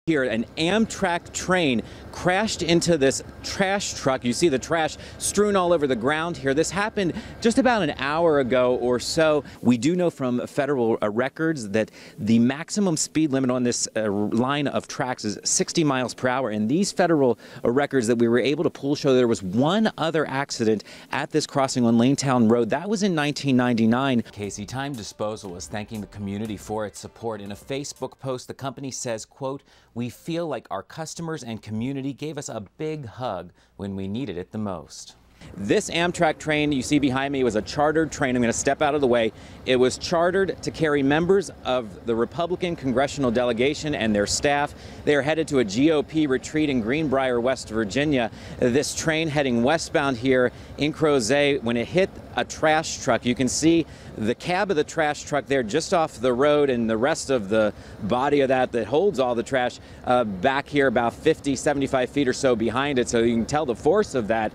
Here, an Amtrak train crashed into this trash truck. You see the trash strewn all over the ground here. This happened just about an hour ago or so. We do know from federal records that the maximum speed limit on this line of tracks is 60 miles per hour. And these federal records that we were able to pull show there was one other accident at this crossing on Lanetown Road. That was in 1999. Casey, Time Disposal is thanking the community for its support. In a Facebook post, the company says, quote, "We feel like our customers and community gave us a big hug when we needed it the most." This Amtrak train you see behind me was a chartered train. I'm going to step out of the way. It was chartered to carry members of the Republican congressional delegation and their staff. They are headed to a GOP retreat in Greenbrier, West Virginia. This train heading westbound here in Crozet, when it hit a trash truck, you can see the cab of the trash truck there just off the road, and the rest of the body of that holds all the trash back here about 50, 75 feet or so behind it. So you can tell the force of that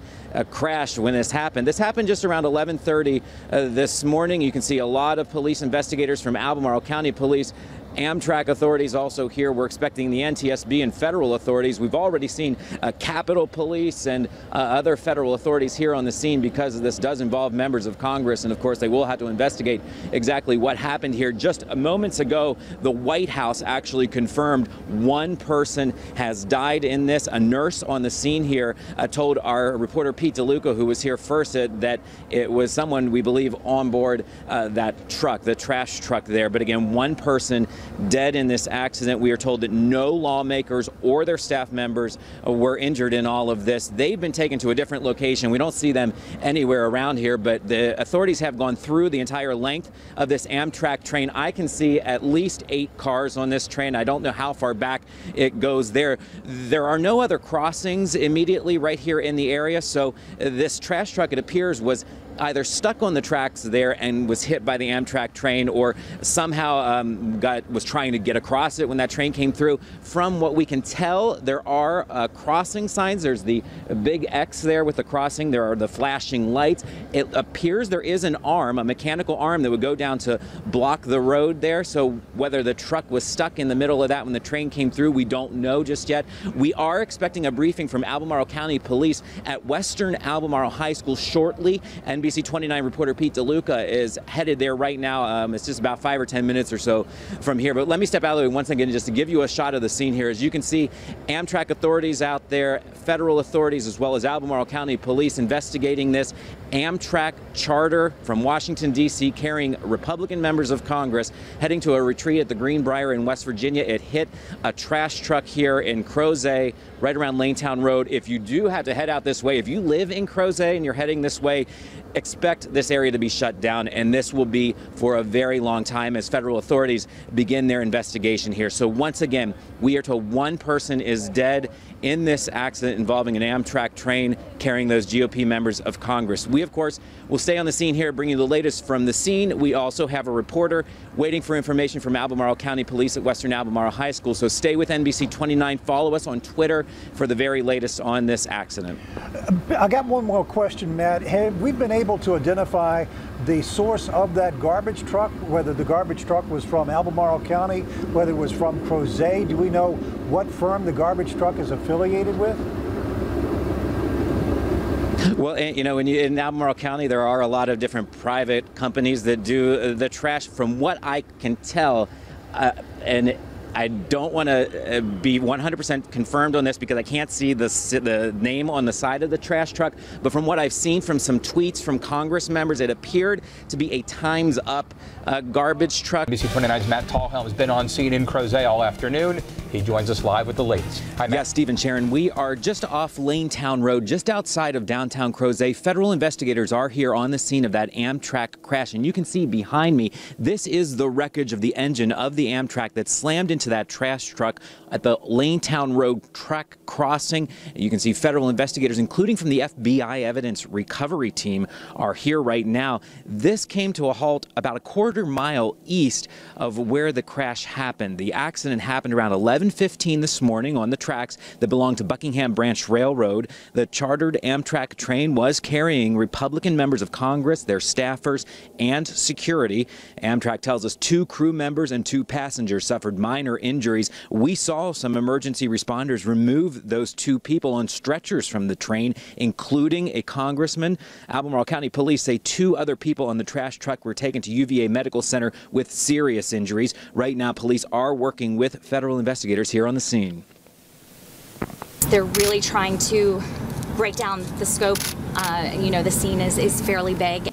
crash when this happened. This happened just around 11:30 this morning. You can see a lot of police investigators from Albemarle County Police, Amtrak authorities also here. We're expecting the NTSB and federal authorities. We've already seen Capitol Police and other federal authorities here on the scene because this does involve members of Congress. And of course, they will have to investigate exactly what happened here. Just moments ago, the White House actually confirmed one person has died in this. A nurse on the scene here told our reporter Pete DeLuca, who was here first, that it was someone we believe on board that truck, the trash truck there. But again, one person dead in this accident. We are told that no lawmakers or their staff members were injured in all of this. They've been taken to a different location. We don't see them anywhere around here, but the authorities have gone through the entire length of this Amtrak train. I can see at least 8 cars on this train. I don't know how far back it goes there. There are no other crossings immediately right here in the area, so this trash truck, it appears, was either stuck on the tracks there and was hit by the Amtrak train, or somehow was trying to get across it when that train came through. From what we can tell, there are crossing signs. There's the big X there with the crossing. There are the flashing lights. It appears there is an arm, a mechanical arm, that would go down to block the road there. So whether the truck was stuck in the middle of that when the train came through, we don't know just yet. We are expecting a briefing from Albemarle County Police at Western Albemarle High School shortly. NBC29 reporter Pete DeLuca is headed there right now. It's just about 5 or 10 minutes or so from here. But let me step out of the way once again just to give you a shot of the scene here. As you can see, Amtrak authorities out there, federal authorities, as well as Albemarle County Police investigating this Amtrak charter from Washington, D.C., carrying Republican members of Congress heading to a retreat at the Greenbrier in West Virginia. It hit a trash truck here in Crozet, right around Lanetown Road. If you do have to head out this way, if you live in Crozet and you're heading this way, expect this area to be shut down, and this will be for a very long time as federal authorities begin their investigation here. So once again, we are told one person is dead in this accident involving an Amtrak train carrying those GOP members of Congress. We, of course, will stay on the scene here, bringing you the latest from the scene. We also have a reporter waiting for information from Albemarle County Police at Western Albemarle High School. So stay with NBC29. Follow us on Twitter for the very latest on this accident. I got one more question, Matt. Have we been able to identify the source of that garbage truck, whether the garbage truck was from Albemarle County, whether it was from Crozet? Do we know what firm the garbage truck is affiliated with? Well, you know, in Albemarle County, there are a lot of different private companies that do the trash. From what I can tell, and I don't want to be 100% confirmed on this because I can't see the name on the side of the trash truck. But from what I've seen from some tweets from Congress members, it appeared to be a Time's Up garbage truck. NBC29's Matt Talhelm has been on scene in Crozet all afternoon. He joins us live with the latest. Hi, Matt. Yes, Stephen, Sharon, we are just off Lanetown Road, just outside of downtown Crozet. Federal investigators are here on the scene of that Amtrak crash. And you can see behind me, this is the wreckage of the engine of the Amtrak that slammed into that trash truck at the Lanetown Road track crossing. You can see federal investigators, including from the FBI evidence recovery team, are here right now. This came to a halt about a quarter-mile east of where the crash happened. The accident happened around 11:15 this morning on the tracks that belong to Buckingham Branch Railroad. The chartered Amtrak train was carrying Republican members of Congress, their staffers, and security. Amtrak tells us 2 crew members and 2 passengers suffered minor minor injuries. We saw some emergency responders remove those 2 people on stretchers from the train, including a congressman. Albemarle County Police say 2 other people on the trash truck were taken to UVA Medical Center with serious injuries. Right now, police are working with federal investigators here on the scene. They're really trying to break down the scope. The scene is fairly big.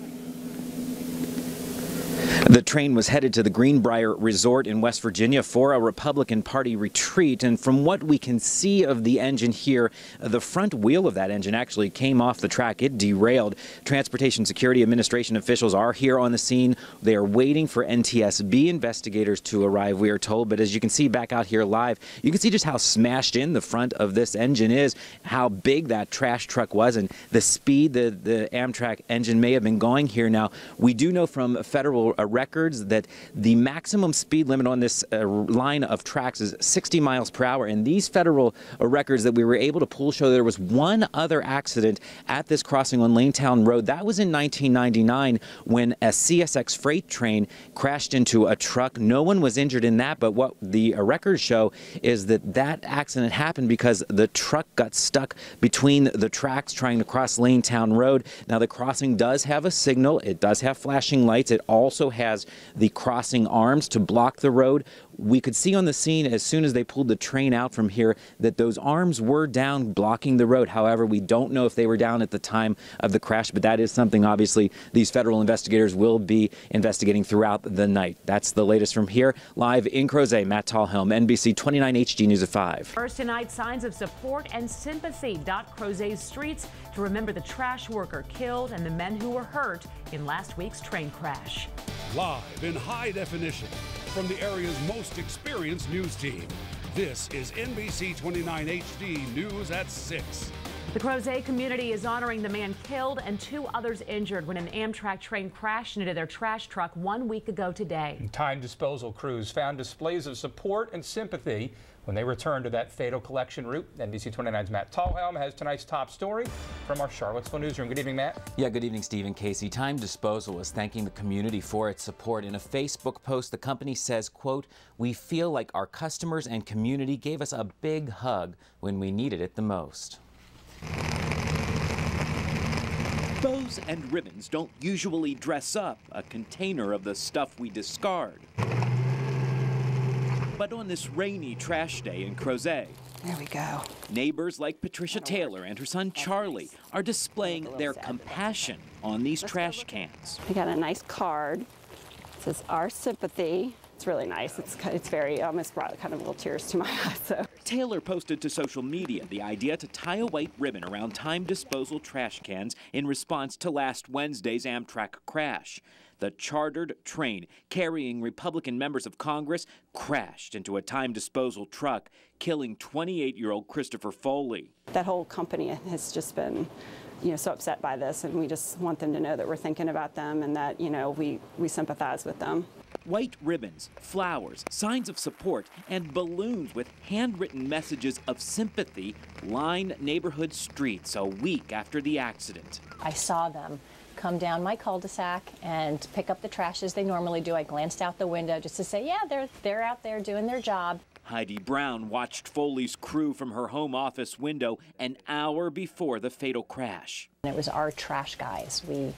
The train was headed to the Greenbrier Resort in West Virginia for a Republican Party retreat, and from what we can see of the engine here, the front wheel of that engine actually came off the track. It derailed. Transportation Security Administration officials are here on the scene. They are waiting for NTSB investigators to arrive, we are told, but as you can see back out here live, you can see just how smashed in the front of this engine is, how big that trash truck was, and the speed the Amtrak engine may have been going here. Now, we do know from federal records that the maximum speed limit on this line of tracks is 60 miles per hour. And these federal records that we were able to pull show there was one other accident at this crossing on Lanetown Road. That was in 1999 when a CSX freight train crashed into a truck. No one was injured in that, but what the records show is that accident happened because the truck got stuck between the tracks trying to cross Lanetown Road. Now, the crossing does have a signal. It does have flashing lights. It also has the crossing arms to block the road. We could see on the scene as soon as they pulled the train out from here that those arms were down blocking the road. However, we don't know if they were down at the time of the crash, but that is something obviously these federal investigators will be investigating throughout the night. That's the latest from here. Live in Crozet, Matt Talhelm, NBC29 HD News at 5. First tonight, signs of support and sympathy dot Crozet's streets to remember the trash worker killed and the men who were hurt in last week's train crash. Live in high definition from the area's most experienced news team, this is NBC29 HD News at 6. The Crozet community is honoring the man killed and 2 others injured when an Amtrak train crashed into their trash truck 1 week ago today. Time disposal crews found displays of support and sympathy when they returned to that fatal collection route. NBC29's Matt Talhelm has tonight's top story from our Charlottesville newsroom. Good evening, Matt. Yeah, good evening, Steve and Casey. Time Disposal is thanking the community for its support. In a Facebook post, the company says, quote, "We feel like our customers and community gave us a big hug when we needed it the most." Bows and ribbons don't usually dress up a container of the stuff we discard. But on this rainy trash day in Crozet, there we go. Neighbors like Patricia Taylor and her son Charlie are displaying their compassion on these trash cans. We got a nice card. It says "Our Sympathy." It's really nice. It's very, almost brought kind of little tears to my eyes. So. Taylor posted to social media the idea to tie a white ribbon around time disposal trash cans in response to last Wednesday's Amtrak crash. The chartered train carrying Republican members of Congress crashed into a time disposal truck, killing 28-year-old Christopher Foley. That whole company has just been, so upset by this, and we just want them to know that we're thinking about them and that, we sympathize with them. White ribbons, flowers, signs of support, and balloons with handwritten messages of sympathy line neighborhood streets a week after the accident. I saw them come down my cul-de-sac and pick up the trash as they normally do. I glanced out the window just to say, yeah, they're out there doing their job. Heidi Brown watched Foley's crew from her home office window an hour before the fatal crash. It was our trash guys. We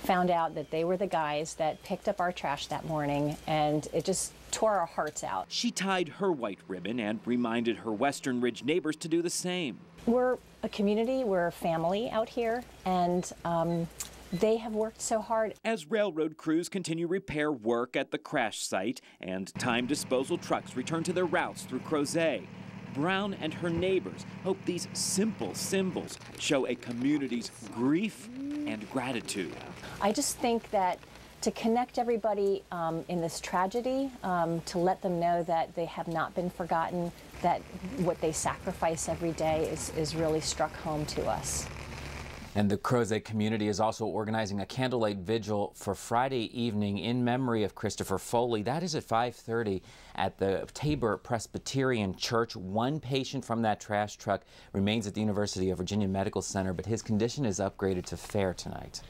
found out that they were the guys that picked up our trash that morning, and it just tore our hearts out. She tied her white ribbon and reminded her Western Ridge neighbors to do the same. We're a community, we're a family out here, and they have worked so hard. As railroad crews continue repair work at the crash site and time disposal trucks return to their routes through Crozet, Brown and her neighbors hope these simple symbols show a community's grief and gratitude. I just think that to connect everybody in this tragedy, to let them know that they have not been forgotten, that what they sacrifice every day is really struck home to us. And the Crozet community is also organizing a candlelight vigil for Friday evening in memory of Christopher Foley. That is at 5:30 at the Tabor Presbyterian Church. One patient from that trash truck remains at the University of Virginia Medical Center, but his condition is upgraded to fair tonight.